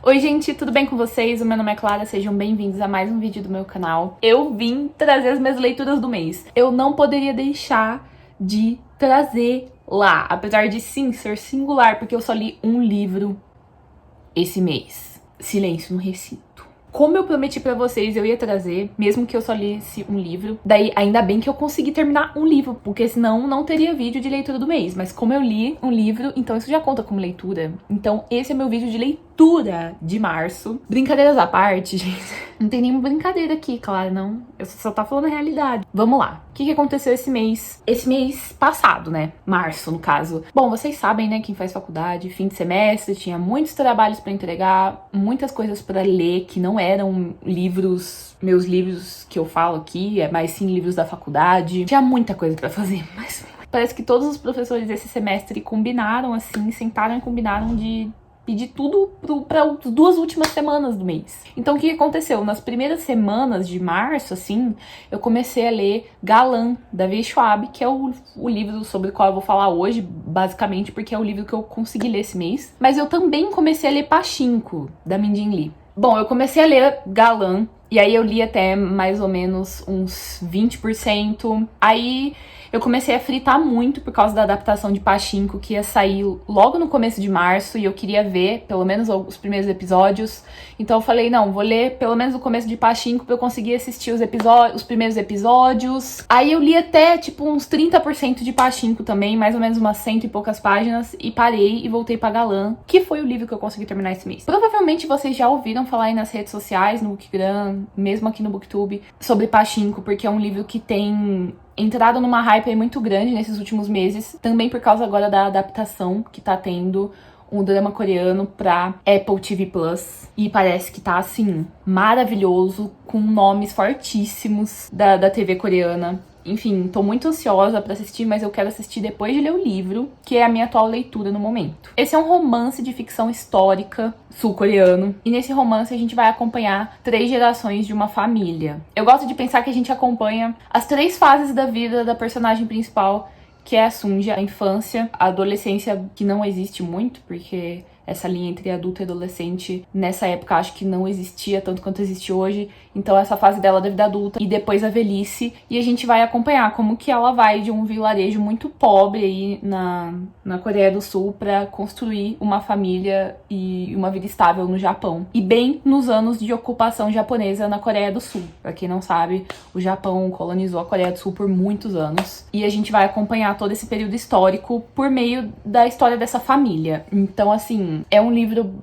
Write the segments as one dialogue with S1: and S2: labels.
S1: Oi gente, tudo bem com vocês? O meu nome é Clara, sejam bem-vindos a mais um vídeo do meu canal. Eu vim trazer as minhas leituras do mês. Eu não poderia deixar de trazer lá, apesar de sim ser singular, porque eu só li um livro esse mês. Silêncio no Recinto. Como eu prometi pra vocês, eu ia trazer, mesmo que eu só lisse um livro. Daí, ainda bem que eu consegui terminar um livro, porque senão não teria vídeo de leitura do mês. Mas como eu li um livro, então isso já conta como leitura. Então esse é meu vídeo de leitura de março. Brincadeiras à parte, gente. Não tem nenhuma brincadeira aqui, claro, não. Eu só tá falando a realidade. Vamos lá. O que aconteceu esse mês? Esse mês passado, né? Março, no caso. Bom, vocês sabem, né? Quem faz faculdade, fim de semestre, tinha muitos trabalhos pra entregar, muitas coisas pra ler que não eram livros, meus livros que eu falo aqui, mas sim livros da faculdade. Tinha muita coisa pra fazer, mas parece que todos os professores desse semestre combinaram, assim, sentaram e combinaram de pedir tudo para as 2 últimas semanas do mês. Então o que aconteceu? Nas primeiras semanas de março, assim, eu comecei a ler Galã, da V. Schwab, que é o livro sobre o qual eu vou falar hoje, basicamente porque é o livro que eu consegui ler esse mês. Mas eu também comecei a ler Pachinko, da Mindin Lee. Bom, eu comecei a ler Galã, e aí eu li até mais ou menos uns 20%. Aí eu comecei a fritar muito por causa da adaptação de Pachinko, que ia sair logo no começo de março, e eu queria ver pelo menos os primeiros episódios. Então eu falei, não, vou ler pelo menos o começo de Pachinko pra eu conseguir assistir os primeiros episódios. Aí eu li até, tipo, uns 30% de Pachinko também, mais ou menos umas 100 e poucas páginas, e parei e voltei pra Galã, que foi o livro que eu consegui terminar esse mês. Provavelmente vocês já ouviram falar aí nas redes sociais, no Bookgram, mesmo aqui no Booktube, sobre Pachinko, porque é um livro que tem entrado numa hype aí muito grande nesses últimos meses, também por causa agora da adaptação que tá tendo um drama coreano pra Apple TV Plus. E parece que tá, assim, maravilhoso, com nomes fortíssimos da TV coreana. Enfim, tô muito ansiosa pra assistir, mas eu quero assistir depois de ler o livro, que é a minha atual leitura no momento. Esse é um romance de ficção histórica sul-coreano, e nesse romance a gente vai acompanhar 3 gerações de uma família. Eu gosto de pensar que a gente acompanha as 3 fases da vida da personagem principal, que é a Sunja, a infância, a adolescência, que não existe muito, porque essa linha entre adulto e adolescente, nessa época, acho que não existia tanto quanto existe hoje. Então essa fase dela da vida adulta e depois a velhice. E a gente vai acompanhar como que ela vai de um vilarejo muito pobre aí na Coreia do Sul pra construir uma família e uma vida estável no Japão. E bem nos anos de ocupação japonesa na Coreia do Sul. Pra quem não sabe, o Japão colonizou a Coreia do Sul por muitos anos. E a gente vai acompanhar todo esse período histórico por meio da história dessa família. Então, assim, é um livro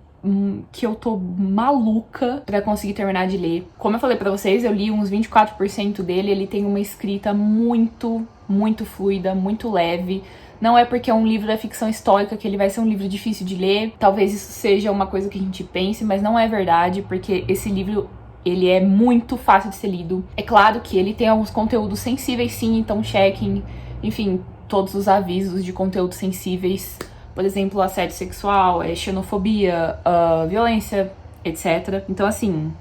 S1: que eu tô maluca pra conseguir terminar de ler. Como eu falei pra vocês, eu li uns 24% dele, ele tem uma escrita muito fluida, muito leve. Não é porque é um livro da ficção histórica que ele vai ser um livro difícil de ler. Talvez isso seja uma coisa que a gente pense, mas não é verdade, porque esse livro, ele é muito fácil de ser lido. É claro que ele tem alguns conteúdos sensíveis sim, então chequem, enfim, todos os avisos de conteúdos sensíveis. Por exemplo, assédio sexual, xenofobia, violência, etc. Então, assim,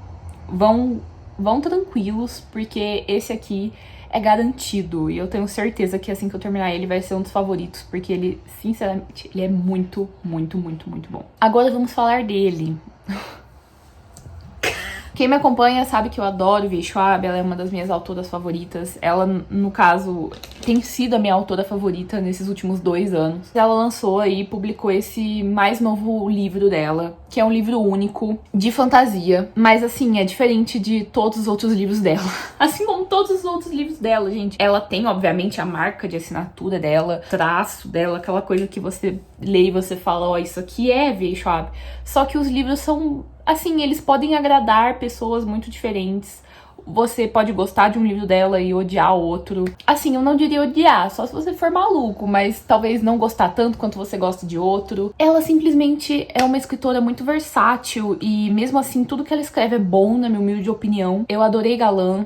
S1: vão tranquilos, porque esse aqui é garantido. E eu tenho certeza que assim que eu terminar ele vai ser um dos favoritos, porque ele, sinceramente, ele é muito bom. Agora vamos falar dele. Quem me acompanha sabe que eu adoro V. Schwab, ela é uma das minhas autoras favoritas. Ela, no caso, tem sido a minha autora favorita nesses últimos 2 anos. Ela lançou aí, publicou esse mais novo livro dela, que é um livro único de fantasia, mas assim, é diferente de todos os outros livros dela. Assim como todos os outros livros dela, gente. Ela tem, obviamente, a marca de assinatura dela, traço dela, aquela coisa que você lê e você fala, ó, isso aqui é V. Schwab. Só que os livros são, assim, eles podem agradar pessoas muito diferentes. Você pode gostar de um livro dela e odiar outro. Assim, eu não diria odiar, só se você for maluco, mas talvez não gostar tanto quanto você gosta de outro. Ela simplesmente é uma escritora muito versátil e mesmo assim tudo que ela escreve é bom, na minha humilde opinião. Eu adorei Galã.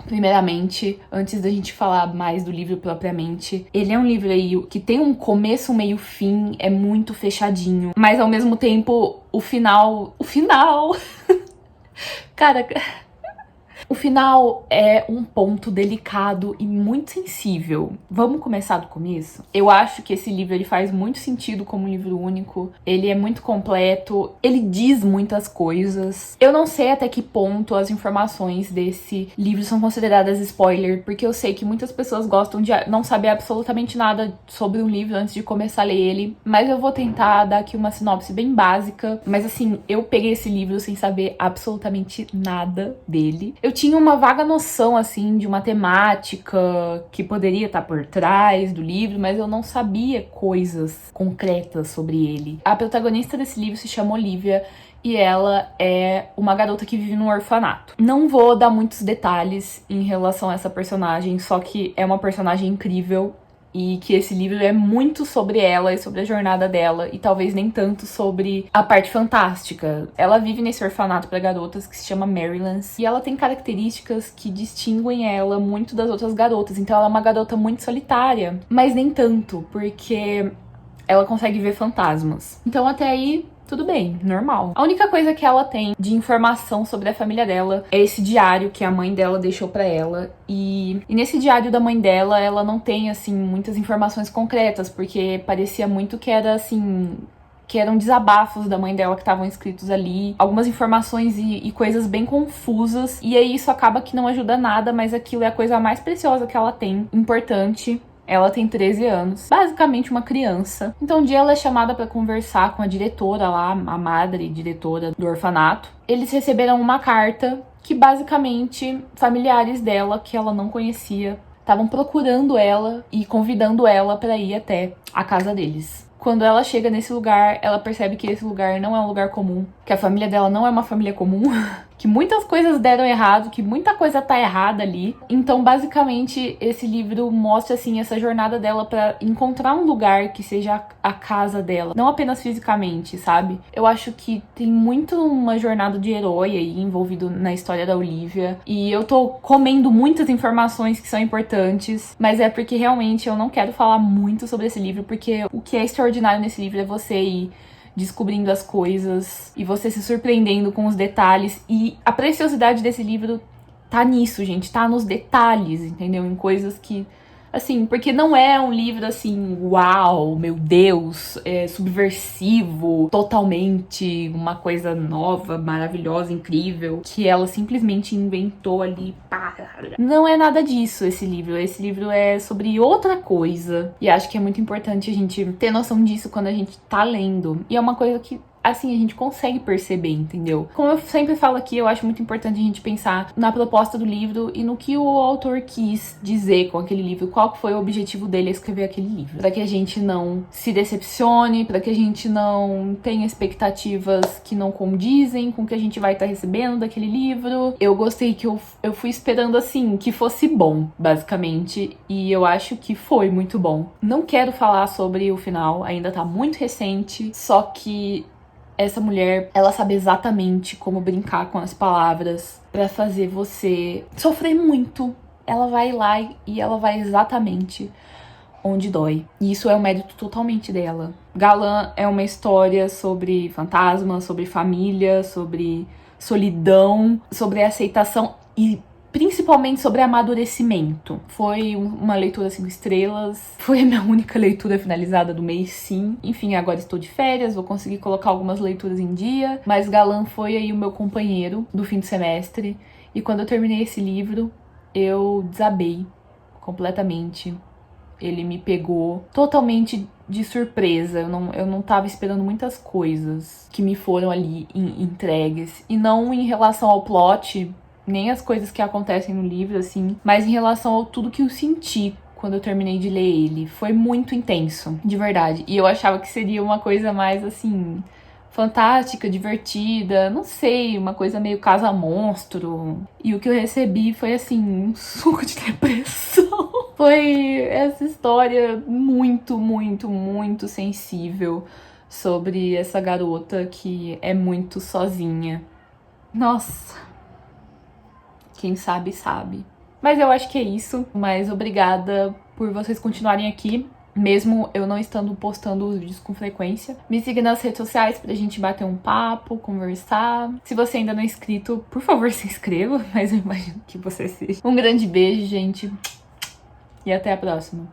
S1: Primeiramente, antes da gente falar mais do livro propriamente, ele é um livro aí que tem um começo, um meio, fim, é muito fechadinho, mas ao mesmo tempo o final, cara, O final é um ponto delicado e muito sensível. Vamos começar do começo? Eu acho que esse livro ele faz muito sentido como um livro único. Ele é muito completo, ele diz muitas coisas. Eu não sei até que ponto as informações desse livro são consideradas spoiler, porque eu sei que muitas pessoas gostam de não saber absolutamente nada sobre um livro antes de começar a ler ele, mas eu vou tentar dar aqui uma sinopse bem básica. Mas assim, eu peguei esse livro sem saber absolutamente nada dele. Eu tinha uma vaga noção, assim, de uma temática que poderia estar por trás do livro, mas eu não sabia coisas concretas sobre ele. A protagonista desse livro se chama Olivia e ela é uma garota que vive num orfanato. Não vou dar muitos detalhes em relação a essa personagem, só que é uma personagem incrível. E que esse livro é muito sobre ela e sobre a jornada dela, e talvez nem tanto sobre a parte fantástica. Ela vive nesse orfanato para garotas que se chama Marylands, e ela tem características que distinguem ela muito das outras garotas. Então ela é uma garota muito solitária, mas nem tanto, porque ela consegue ver fantasmas. Então até aí tudo bem, normal. A única coisa que ela tem de informação sobre a família dela é esse diário que a mãe dela deixou pra ela. E nesse diário da mãe dela, ela não tem, assim, muitas informações concretas, porque parecia muito que era, assim, que eram desabafos da mãe dela que estavam escritos ali. Algumas informações e coisas bem confusas. E aí isso acaba que não ajuda nada, mas aquilo é a coisa mais preciosa que ela tem, importante. Ela tem 13 anos, basicamente uma criança. Então um dia ela é chamada para conversar com a diretora lá, a madre diretora do orfanato. Eles receberam uma carta que basicamente familiares dela, que ela não conhecia, estavam procurando ela e convidando ela para ir até a casa deles. Quando ela chega nesse lugar, ela percebe que esse lugar não é um lugar comum, que a família dela não é uma família comum, que muitas coisas deram errado, que muita coisa tá errada ali. Então, basicamente, esse livro mostra, assim, essa jornada dela pra encontrar um lugar que seja a casa dela, não apenas fisicamente, sabe? Eu acho que tem muito uma jornada de herói aí envolvido na história da Olivia, e eu tô comendo muitas informações que são importantes, mas é porque realmente eu não quero falar muito sobre esse livro, porque o que é extraordinário nesse livro é você ir descobrindo as coisas e você se surpreendendo com os detalhes. E a preciosidade desse livro tá nisso, gente, tá nos detalhes, entendeu? Em coisas que, assim, porque não é um livro assim, uau, meu Deus, subversivo, totalmente uma coisa nova, maravilhosa, incrível, que ela simplesmente inventou ali. Não é nada disso esse livro. Esse livro é sobre outra coisa. E acho que é muito importante a gente ter noção disso quando a gente tá lendo. E é uma coisa que, assim, a gente consegue perceber, entendeu? Como eu sempre falo aqui, eu acho muito importante a gente pensar na proposta do livro e no que o autor quis dizer com aquele livro, qual foi o objetivo dele a escrever aquele livro. Pra que a gente não se decepcione, pra que a gente não tenha expectativas que não condizem com o que a gente vai estar recebendo daquele livro. Eu gostei que eu fui esperando, assim, que fosse bom, basicamente, e eu acho que foi muito bom. Não quero falar sobre o final, ainda tá muito recente, só que essa mulher, ela sabe exatamente como brincar com as palavras pra fazer você sofrer muito. Ela vai lá e ela vai exatamente onde dói. E isso é um mérito totalmente dela. Galã é uma história sobre fantasmas, sobre família, sobre solidão, sobre aceitação e principalmente sobre amadurecimento. Foi uma leitura 5 estrelas, foi a minha única leitura finalizada do mês, sim. Enfim, agora estou de férias, vou conseguir colocar algumas leituras em dia, mas Galã foi aí o meu companheiro do fim de semestre, e quando eu terminei esse livro, eu desabei completamente. Ele me pegou totalmente de surpresa. Eu não tava esperando muitas coisas que me foram ali entregues. E não em relação ao plot, nem as coisas que acontecem no livro, assim, mas em relação a tudo que eu senti quando eu terminei de ler ele. Foi muito intenso, de verdade. E eu achava que seria uma coisa mais, assim, fantástica, divertida, não sei, uma coisa meio casa-monstro. E o que eu recebi foi, assim, um suco de depressão. Foi essa história muito, muito, muito sensível sobre essa garota que é muito sozinha. Nossa, quem sabe, sabe. Mas eu acho que é isso. Mas obrigada por vocês continuarem aqui. mesmo eu não estando postando os vídeos com frequência. Me siga nas redes sociais pra gente bater um papo, conversar. Se você ainda não é inscrito, por favor, se inscreva, mas eu imagino que você seja. Um grande beijo, gente, e até a próxima.